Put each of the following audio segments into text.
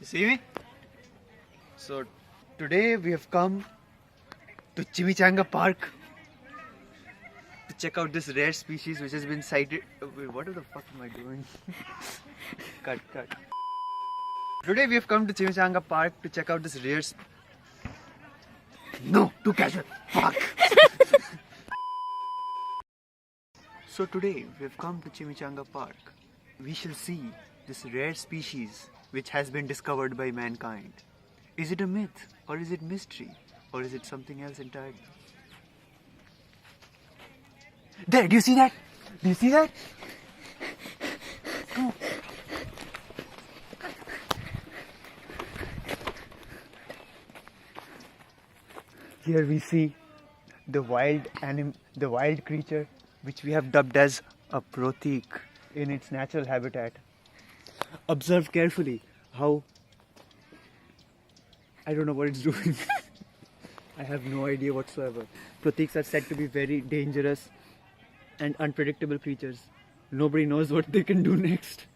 You see me? So today we have come to Chimichanga Park to check out this rare species which has been sighted. Wait, what the fuck am I doing? Cut. Today we have come to Chimichanga Park to check out this rare. No, too casual. Fuck. So today we have come to Chimichanga Park. We shall see this rare species which has been discovered by mankind. Is it a myth, or is it mystery, or is it something else entirely? There, do you see that? Do you see that? Go. Here we see the wild creature which we have dubbed as a Protiq in its natural habitat. Observe carefully how I don't know what it's doing. I have no idea whatsoever. Protiqs are said to be very dangerous and unpredictable creatures. Nobody knows what they can do next.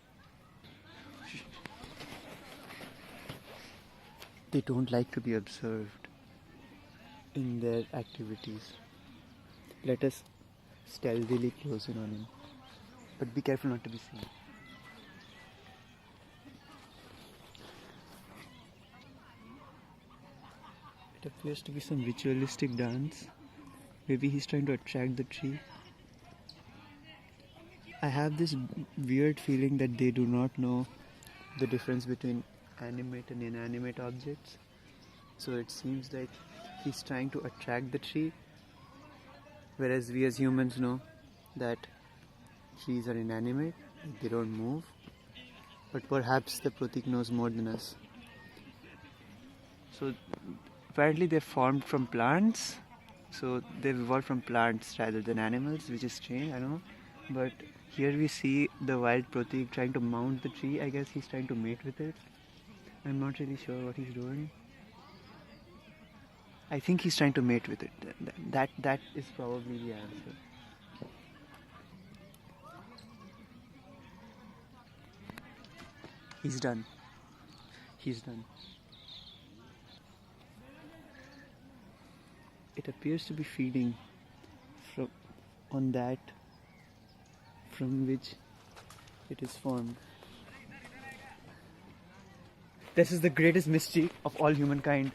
They don't like to be observed in their activities. Let us stealthily close in on him, but be careful not to be seen. It appears to be some ritualistic dance. Maybe he's trying to attract the tree. I have this weird feeling that they do not know the difference between animate and inanimate objects. So it seems like he's trying to attract the tree, whereas we as humans know that trees are inanimate, they don't move. But perhaps the Protiq knows more than us. So apparently they're formed from plants, so they've evolved from plants rather than animals, which is strange, I know. But here we see the wild Protiq trying to mount the tree. I guess he's trying to mate with it. I'm not really sure what he's doing. I think he's trying to mate with it. That is probably the answer. He's done. It appears to be feeding on that from which it is formed. This is the greatest mystery of all humankind.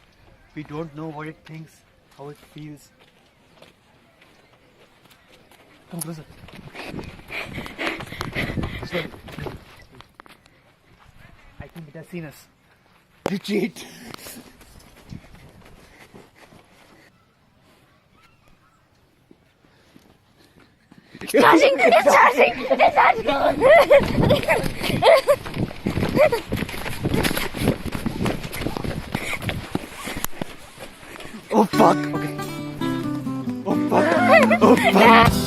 We don't know what it thinks, how it feels. Come closer. Stay. I think it has seen us. Retreat! It's charging! Oh fuck! Okay. Oh fuck! Oh fuck!